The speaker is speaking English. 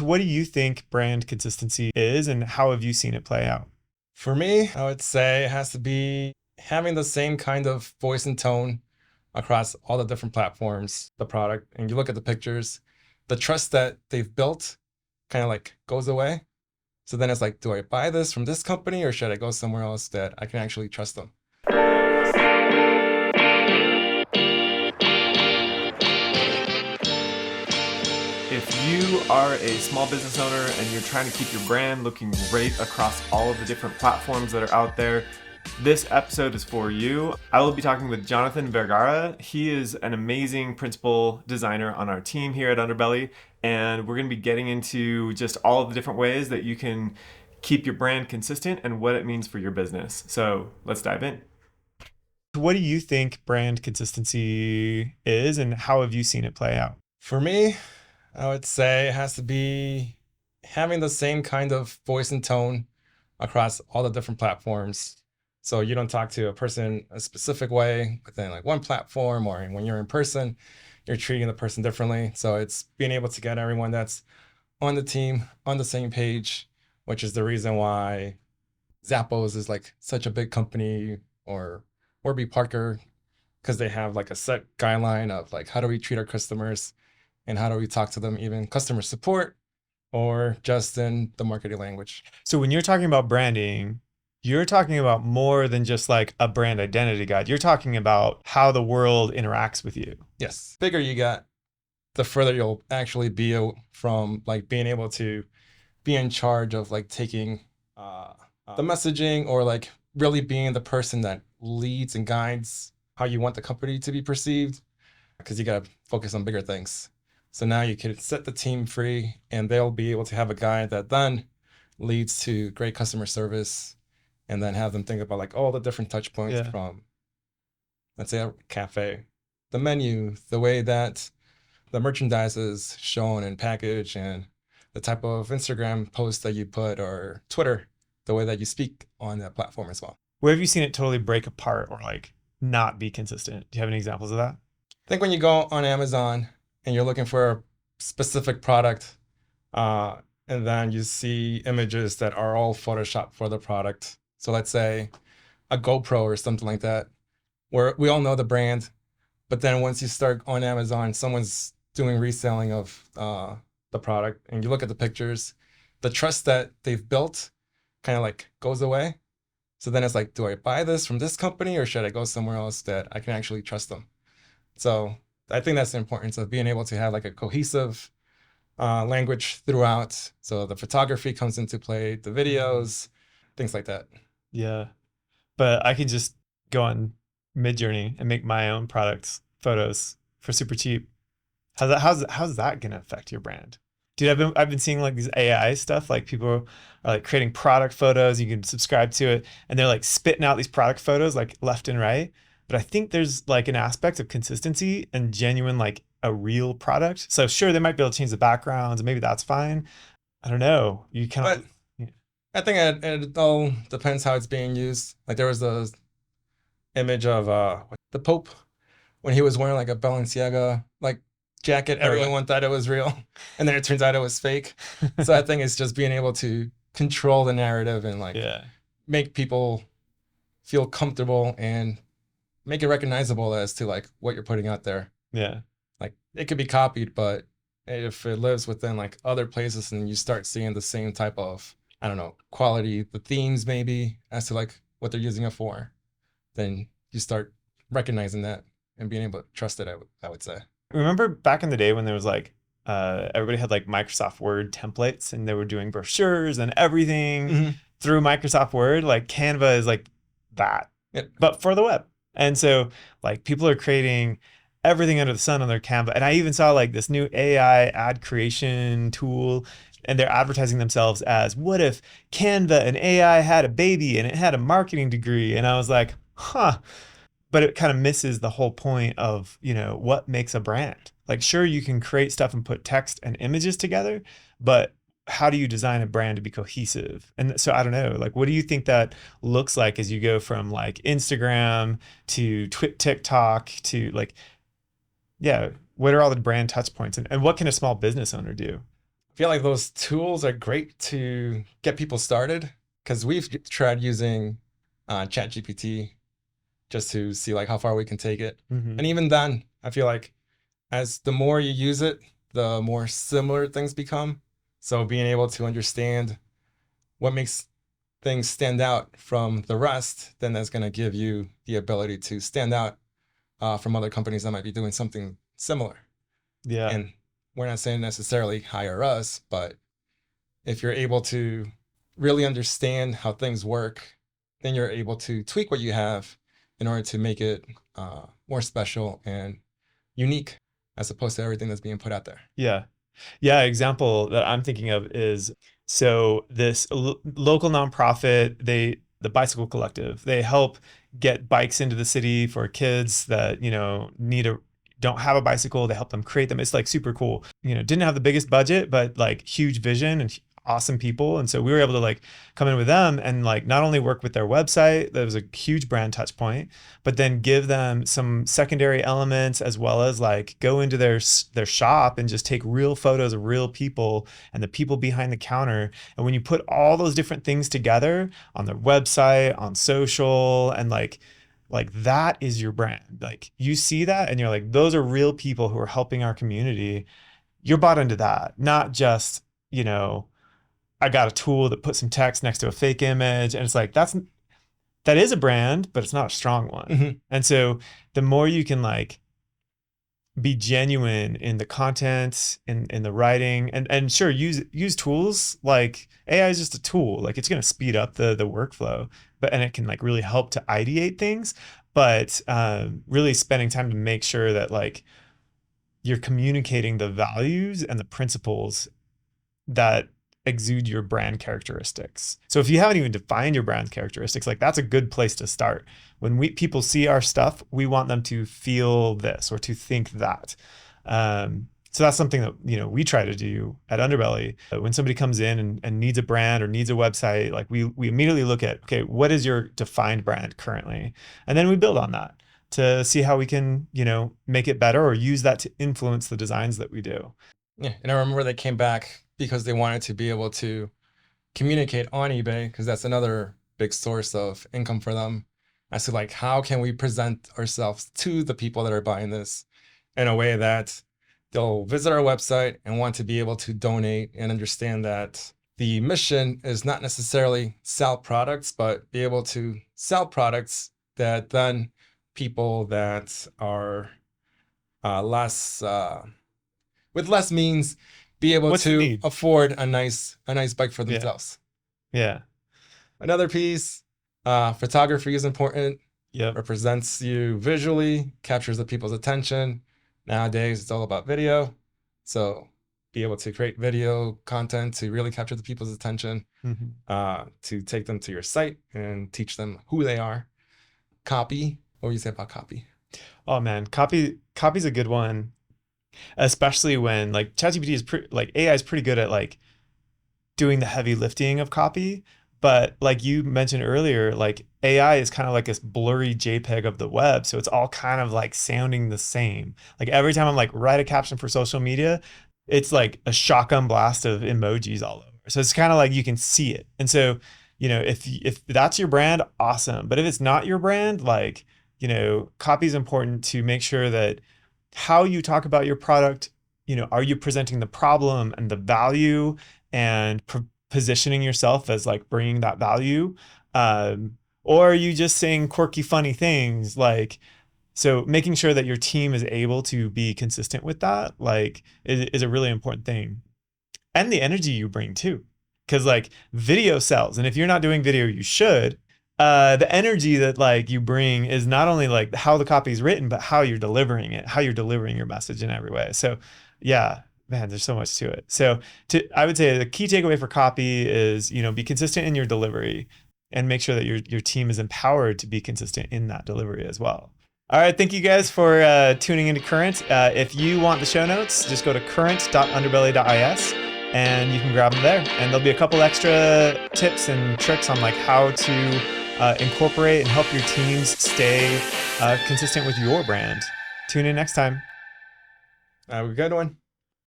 What do you think brand consistency is, and how have you seen it play out? For me, I would say it has to be having the same kind of voice and tone across all the different platforms, the product, and you look at the pictures, the trust that they've built kind of like goes away. So then it's like, do I buy this from this company or should I go somewhere else that I can actually trust them? If you are a small business owner and you're trying to keep your brand looking great across all of the different platforms that are out there, this episode is for you. I will be talking with Jonathan Vergara. He is an amazing principal designer on our team here at Underbelly, and we're going to be getting into just all of the different ways that you can keep your brand consistent and what it means for your business. So let's dive in. What do you think brand consistency is, and how have you seen it play out? For me, I would say it has to be having the same kind of voice and tone across all the different platforms. So you don't talk to a person a specific way within like one platform, or when you're in person, you're treating the person differently. So it's being able to get everyone that's on the team on the same page, which is the reason why Zappos is like such a big company, or Warby Parker, because they have like a set guideline of like how do we treat our customers and how do we talk to them, even customer support or just in the marketing language. So when you're talking about branding, you're talking about more than just like a brand identity guide. You're talking about how the world interacts with you. Yes, bigger you get, the further you'll actually be from like being able to be in charge of like taking the messaging, or like really being the person that leads and guides how you want the company to be perceived, because you got to focus on bigger things. So now you can set the team free and they'll be able to have a guide that then leads to great customer service, and then have them think about like all the different touch points from, let's say, a cafe, the menu, the way that the merchandise is shown and packaged, and the type of Instagram post that you put, or Twitter, the way that you speak on that platform as well. Where have you seen it totally break apart or like not be consistent? Do you have any examples of that? I think when you go on Amazon and you're looking for a specific product, and then you see images that are all Photoshopped for the product. So let's say a GoPro or something like that, where we all know the brand, but then once you start on Amazon, someone's doing reselling of the product, and you look at the pictures, the trust that they've built kind of like goes away. So then it's like, do I buy this from this company or should I go somewhere else that I can actually trust them? So I think that's the importance of being able to have like a cohesive language throughout. So the photography comes into play, the videos, things like that. Yeah. But I could just go on Midjourney and make my own products, photos for super cheap. How's that gonna affect your brand? Dude, I've been seeing like these AI stuff, like people are like creating product photos, you can subscribe to it, and they're like spitting out these product photos like left and right. But I think there's like an aspect of consistency and genuine, like a real product. So sure, they might be able to change the backgrounds and maybe that's fine. I don't know. You kind But of, yeah. I think it all depends how it's being used. Like there was the image of the Pope when he was wearing like a Balenciaga like jacket. Everyone thought it was real, and then it turns out it was fake. So I think it's just being able to control the narrative and like make people feel comfortable and make it recognizable as to like what you're putting out there. Yeah. Like it could be copied, but if it lives within like other places and you start seeing the same type of, I don't know, quality, the themes maybe as to like what they're using it for, then you start recognizing that and being able to trust it, I would say. Remember back in the day when there was like everybody had like Microsoft Word templates and they were doing brochures and everything through Microsoft Word. Like Canva is like that, but for the web. And so like people are creating everything under the sun on their Canva. And I even saw like this new AI ad creation tool, and they're advertising themselves as, what if Canva and AI had a baby and it had a marketing degree? And I was like, huh. But it kind of misses the whole point of, you know, what makes a brand. Like, sure, you can create stuff and put text and images together, but how do you design a brand to be cohesive? And so I don't know, like, what do you think that looks like as you go from like Instagram to TikTok to like, yeah, what are all the brand touch points, and what can a small business owner do? feel like those tools are great to get people started, because we've tried using ChatGPT just to see like how far we can take it. And even then, I feel like as the more you use it, the more similar things become. So being able to understand what makes things stand out from the rest, then that's going to give you the ability to stand out from other companies that might be doing something similar. Yeah. And we're not saying necessarily hire us, but if you're able to really understand how things work, then you're able to tweak what you have in order to make it more special and unique, as opposed to everything that's being put out there. Yeah. Yeah. Example that I'm thinking of is, so this local nonprofit, the Bicycle Collective, they help get bikes into the city for kids that, don't have a bicycle. They help them create them. It's like super cool. Didn't have the biggest budget, but like huge vision and awesome people. And so we were able to like come in with them and like not only work with their website, that was a huge brand touch point, but then give them some secondary elements, as well as like go into their shop and just take real photos of real people and the people behind the counter. And when you put all those different things together on their website, on social, and like that is your brand. Like you see that and you're like, those are real people who are helping our community. You're bought into that, not just, I got a tool that puts some text next to a fake image. And it's like, that is a brand, but it's not a strong one. And so the more you can like be genuine in the content, in the writing, and sure, use tools like AI is just a tool. Like it's going to speed up the workflow, and it can like really help to ideate things, but really spending time to make sure that like you're communicating the values and the principles that exude your brand characteristics. So if you haven't even defined your brand characteristics, like that's a good place to start. When people see our stuff, we want them to feel this or to think that. So that's something that, we try to do at Underbelly. When somebody comes in and needs a brand or needs a website, like we immediately look at, okay, what is your defined brand currently? And then we build on that to see how we can, make it better or use that to influence the designs that we do. Yeah. And I remember they came back because they wanted to be able to communicate on eBay, because that's another big source of income for them. I said, like, how can we present ourselves to the people that are buying this in a way that they'll visit our website and want to be able to donate and understand that the mission is not necessarily sell products, but be able to sell products that then people that are with less means be able to afford a nice bike for themselves. Yeah. Another piece, photography is important. Yep. Represents you visually, captures the people's attention. Nowadays, it's all about video. So be able to create video content to really capture the people's attention, to take them to your site and teach them who they are. Copy. What would you say about copy? Oh man, copy's a good one. Especially when like ChatGPT is AI is pretty good at like doing the heavy lifting of copy, but like you mentioned earlier, like AI is kind of like this blurry JPEG of the web, so it's all kind of like sounding the same. Like every time I'm like write a caption for social media, it's like a shotgun blast of emojis all over. So it's kind of like you can see it. And so, if that's your brand, awesome. But if it's not your brand, like, copy is important to make sure that how you talk about your product, are you presenting the problem and the value and positioning yourself as like bringing that value? Or are you just saying quirky, funny things? Like, so making sure that your team is able to be consistent with that, like is a really important thing. And the energy you bring too, because like video sells. And if you're not doing video, you should. The energy that like you bring is not only like how the copy is written, but how you're delivering it, how you're delivering your message in every way. So yeah, man, there's so much to it. So I would say the key takeaway for copy is, be consistent in your delivery and make sure that your team is empowered to be consistent in that delivery as well. All right. Thank you guys for tuning into Current. If you want the show notes, just go to current.underbelly.is and you can grab them there. And there'll be a couple extra tips and tricks on like how to incorporate and help your teams stay consistent with your brand. Tune in next time. Have a good one.